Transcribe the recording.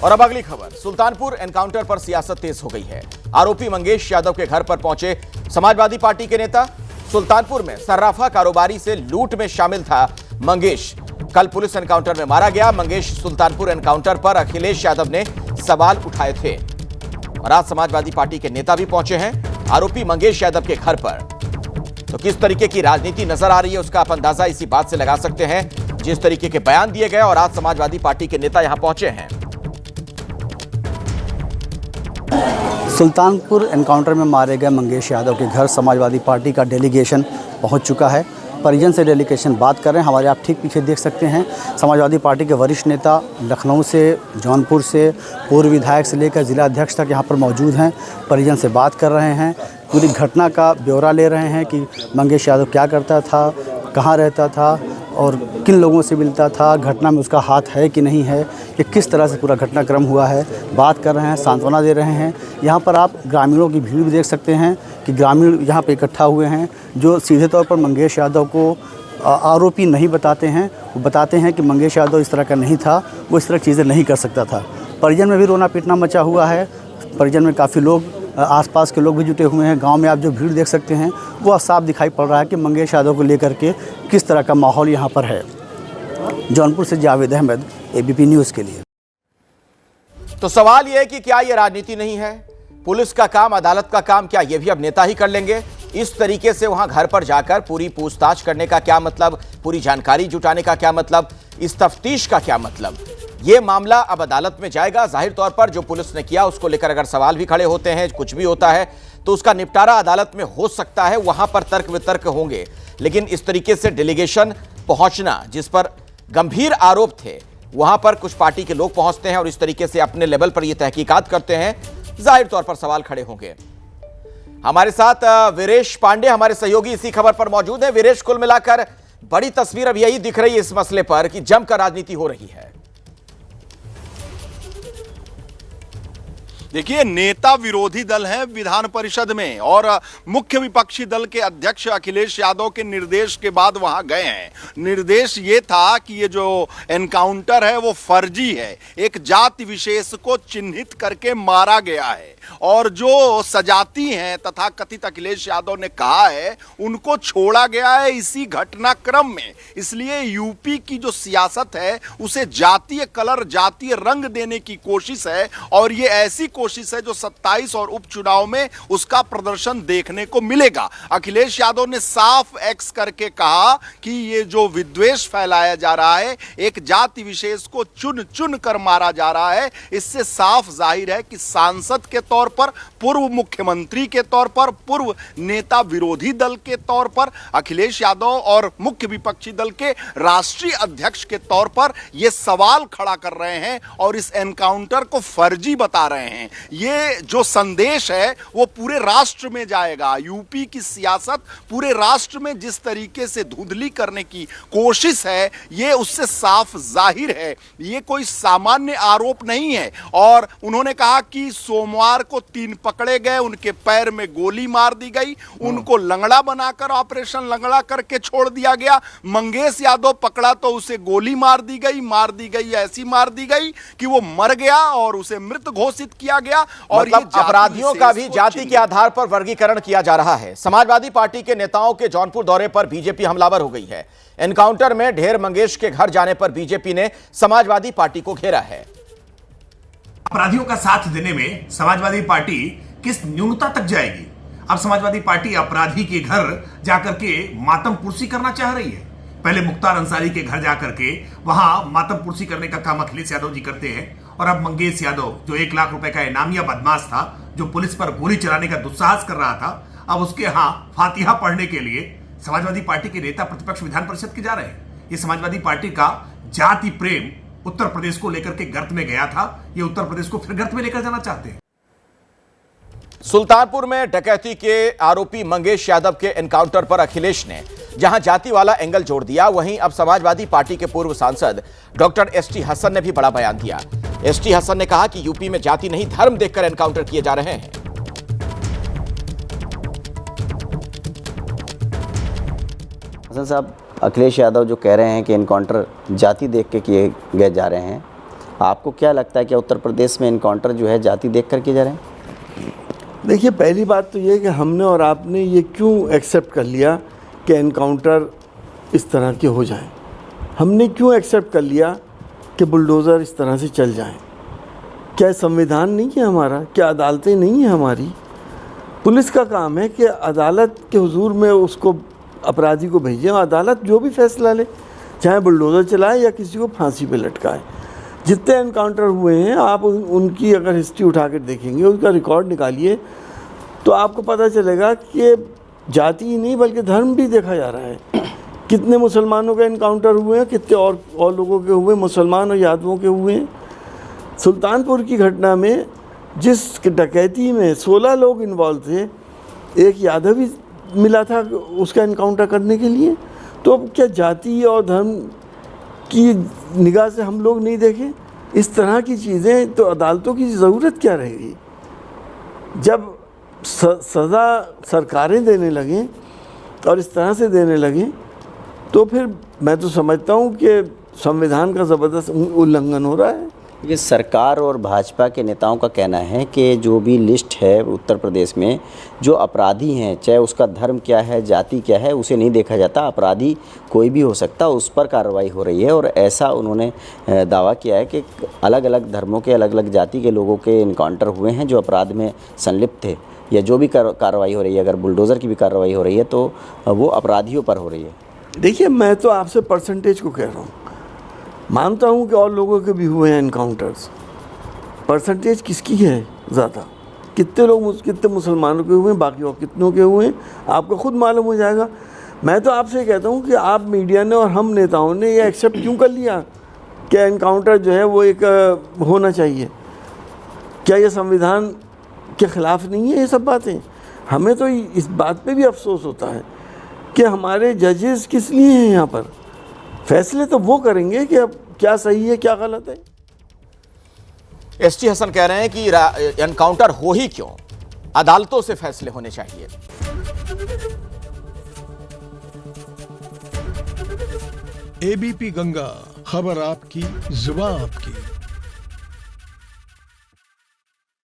और अब अगली खबर, सुल्तानपुर एनकाउंटर पर सियासत तेज हो गई है। आरोपी मंगेश यादव के घर पर पहुंचे समाजवादी पार्टी के नेता। सुल्तानपुर में सर्राफा कारोबारी से लूट में शामिल था मंगेश। कल पुलिस एनकाउंटर में मारा गया। मंगेश सुल्तानपुर एनकाउंटर पर अखिलेश यादव ने सवाल उठाए थे और आज समाजवादी पार्टी के नेता भी पहुंचे हैं आरोपी मंगेश यादव के घर पर। तो किस तरीके की राजनीति नजर आ रही है उसका आप अंदाजा इसी बात से लगा सकते हैं, जिस तरीके के बयान दिए गए और आज समाजवादी पार्टी के नेता यहां पहुंचे हैं। सुल्तानपुर एनकाउंटर में मारे गए मंगेश यादव के घर समाजवादी पार्टी का डेलीगेशन पहुंच चुका है। परिजन से डेलीगेशन बात कर रहे हैं। हमारे आप ठीक पीछे देख सकते हैं समाजवादी पार्टी के वरिष्ठ नेता लखनऊ से, जौनपुर से, पूर्व विधायक से लेकर जिला अध्यक्ष तक यहाँ पर मौजूद हैं। परिजन से बात कर रहे हैं, पूरी घटना का ब्यौरा ले रहे हैं कि मंगेश यादव क्या करता था, कहाँ रहता था और किन लोगों से मिलता था, घटना में उसका हाथ है कि नहीं है, कि किस तरह से पूरा घटनाक्रम हुआ है। बात कर रहे हैं, सांत्वना दे रहे हैं। यहाँ पर आप ग्रामीणों की भीड़ भी देख सकते हैं कि ग्रामीण यहाँ पे इकट्ठा हुए हैं, जो सीधे तौर पर मंगेश यादव को आरोपी नहीं बताते हैं। वो बताते हैं कि मंगेश यादव इस तरह का नहीं था, वो इस तरह चीज़ें नहीं कर सकता था। परिजन में भी रोना पीटना मचा हुआ है। परिजन में काफ़ी लोग, आसपास के लोग भी जुटे हुए हैं। गांव में आप जो भीड़ देख सकते हैं वो साफ दिखाई पड़ रहा है कि मंगेश यादव को लेकर के किस तरह का माहौल यहां पर है। जौनपुर से जावेद अहमद, एबीपी न्यूज़ के लिए। तो सवाल यह है कि क्या यह राजनीति नहीं है? पुलिस का काम, अदालत का काम, क्या यह भी अब नेता ही कर लेंगे? इस तरीके से वहां घर पर जाकर पूरी पूछताछ करने का क्या मतलब, पूरी जानकारी जुटाने का क्या मतलब, इस तफ्तीश का क्या मतलब? यह मामला अब अदालत में जाएगा। जाहिर तौर पर जो पुलिस ने किया उसको लेकर अगर सवाल भी खड़े होते हैं, कुछ भी होता है, तो उसका निपटारा अदालत में हो सकता है। वहां पर तर्क वितर्क होंगे, लेकिन इस तरीके से डेलीगेशन पहुंचना, जिस पर गंभीर आरोप थे, वहां पर कुछ पार्टी के लोग पहुंचते हैं और इस तरीके से अपने लेवल पर यह तहकीकात करते हैं, जाहिर तौर पर सवाल खड़े होंगे। हमारे साथ वीरेश पांडे हमारे सहयोगी इसी खबर पर मौजूद है। वीरेश, कुल मिलाकर बड़ी तस्वीर अब यही दिख रही है इस मसले पर कि जमकर राजनीति हो रही है। देखिए, नेता विरोधी दल है विधान परिषद में और मुख्य विपक्षी दल के अध्यक्ष अखिलेश यादव के निर्देश के बाद वहां गए हैं। निर्देश ये था कि ये जो एनकाउंटर है वो फर्जी है, एक जाति विशेष को चिन्हित करके मारा गया है और जो सजाती हैं तथा कथित अखिलेश यादव ने कहा है उनको छोड़ा गया है इसी घटनाक्रम में। इसलिए यूपी की जो सियासत है उसे जातीय कलर, जातीय रंग देने की कोशिश है और ये ऐसी कोशिश है जो 27 और उपचुनाव में उसका प्रदर्शन देखने को मिलेगा। अखिलेश यादव ने साफ एक्स करके कहा कि ये जो विद्वेष फैलाया जा रहा है, एक जाति विशेष को चुन चुन कर मारा जा रहा है, इससे साफ जाहिर है कि सांसद के तौर पर, पूर्व मुख्यमंत्री के तौर पर, पूर्व नेता विरोधी दल के तौर पर, अखिलेश यादव और मुख्य विपक्षी दल के राष्ट्रीय अध्यक्ष के तौर पर ये सवाल खड़ा कर रहे हैं और इस एनकाउंटर को फर्जी बता रहे हैं। ये जो संदेश है वो पूरे राष्ट्र में जाएगा। यूपी की सियासत पूरे राष्ट्र में जिस तरीके से धुंधली करने की कोशिश है, ये उससे साफ जाहिर है। ये कोई सामान्य आरोप नहीं है। और उन्होंने कहा कि सोमवार को 3 पकड़े गए, उनके पैर में गोली मार दी गई, उनको लंगड़ा बनाकर ऑपरेशन लंगड़ा करके छोड़ दिया गया। मंगेश यादव पकड़ा तो उसे गोली मार दी गई, ऐसी मार दी गई कि वो मर गया और उसे मृत घोषित किया गया। और मतलब अपराधियों का भी जाति के आधार पर वर्गीकरण किया जा रहा है। समाजवादी पार्टी के नेताओं के जौनपुर दौरे पर बीजेपी हमलावर हो गई है। एनकाउंटर में ढेर मंगेश के घर जाने पर बीजेपी ने समाजवादी पार्टी को घेरा है। अपराधियों का साथ देने में समाजवादी पार्टी किस न्यूनता तक जाएगी? अब समाजवादी पार्टी अपराधी के घर जाकर के मातम पुरसी करना चाह रही है। पहले मुख्तार अंसारी के घर जाकर के वहां मातम पुरसी करने का काम अखिलेश यादव जी करते हैं और अब मंगेश यादव, जो 1 लाख रुपए का इनामिया बदमाश था, जो पुलिस पर गोली चलाने का दुस्साहस कर रहा था, अब उसके यहां फातिहा पढ़ने के लिए समाजवादी पार्टी के नेता प्रतिपक्ष विधान परिषद के जा रहे हैं। ये समाजवादी पार्टी का जाति प्रेम उत्तर प्रदेश को लेकर के गर्त में गया था, ये उत्तर प्रदेश को फिर गर्त में लेकर जाना चाहते हैं। सुल्तानपुर में डकैती के आरोपी मंगेश यादव के एनकाउंटर पर अखिलेश ने जहां जाति वाला एंगल जोड़ दिया, वहीं अब समाजवादी पार्टी के पूर्व सांसद डॉक्टर एसटी हसन ने भी बड़ा बयान दिया। एसटी हसन ने कहा कि यूपी में जाति नहीं, धर्म देखकर एनकाउंटर किए जा रहे हैं। हसन साहब, अखिलेश यादव जो कह रहे हैं कि एनकाउंटर जाति देख के किए गए जा रहे हैं, आपको क्या लगता है कि उत्तर प्रदेश में इनकाउंटर जो है जाति देख कर किए जा रहे हैं? देखिए, पहली बात तो ये है कि हमने और आपने ये क्यों एक्सेप्ट कर लिया कि एनकाउंटर इस तरह के हो जाएं? हमने क्यों एक्सेप्ट कर लिया कि बुलडोज़र इस तरह से चल जाएं? क्या संविधान नहीं है हमारा? क्या अदालतें नहीं हैं हमारी? पुलिस का काम है कि अदालत के हुजूर में उसको अपराधी को भेजें और अदालत जो भी फैसला ले, चाहे बुलडोज़र चलाए या किसी को फांसी पे लटकाए। जितने एनकाउंटर हुए हैं आप उनकी अगर हिस्ट्री उठा कर देखेंगे, उसका रिकॉर्ड निकालिए, तो आपको पता चलेगा कि जाति ही नहीं बल्कि धर्म भी देखा जा रहा है। कितने मुसलमानों के एनकाउंटर हुए हैं, कितने और लोगों के हुए, मुसलमान और यादवों के हुए हैं। सुल्तानपुर की घटना में जिस डकैती में 16 लोग इन्वॉल्व थे, एक यादव ही मिला था उसका एनकाउंटर करने के लिए। तो अब क्या जाति और धर्म की निगाह से हम लोग नहीं देखें इस तरह की चीज़ें? तो अदालतों की ज़रूरत क्या रहेगी? जब सज़ा सरकारें देने लगें और इस तरह से देने लगें, तो फिर मैं तो समझता हूँ कि संविधान का ज़बरदस्त उल्लंघन हो रहा है। ये सरकार और भाजपा के नेताओं का कहना है कि जो भी लिस्ट है उत्तर प्रदेश में, जो अपराधी हैं, चाहे उसका धर्म क्या है, जाति क्या है, उसे नहीं देखा जाता। अपराधी कोई भी हो सकता, उस पर कार्रवाई हो रही है। और ऐसा उन्होंने दावा किया है कि अलग अलग धर्मों के, अलग अलग जाति के लोगों के इनकाउंटर हुए हैं जो अपराध में संलिप्त थे। या जो भी कार्रवाई हो रही है, अगर बुलडोज़र की भी कार्रवाई हो रही है तो वो अपराधियों पर हो रही है। देखिए, मैं तो आपसे परसेंटेज को कह रहा हूँ। मानता हूँ कि और लोगों के भी हुए हैं एनकाउंटर्स। परसेंटेज किसकी है ज़्यादा? कितने मुसलमानों के हुए हैं, बाकी और कितनों के हुए हैं, आपको खुद मालूम हो जाएगा। मैं तो आपसे कहता हूँ कि आप मीडिया ने और हम नेताओं ने ये एक्सेप्ट क्यों कर लिया कि एनकाउंटर जो है वो एक होना चाहिए? क्या ये संविधान के ख़िलाफ़ नहीं है ये सब बातें? हमें तो इस बात पे भी अफसोस होता है कि हमारे जजेस किस लिए हैं यहाँ पर। फैसले तो वो करेंगे कि अब क्या सही है क्या गलत है। एसटी हसन कह रहे हैं कि एनकाउंटर हो ही क्यों, अदालतों से फैसले होने चाहिए। एबीपी गंगा, खबर आपकी, जुबान आपकी।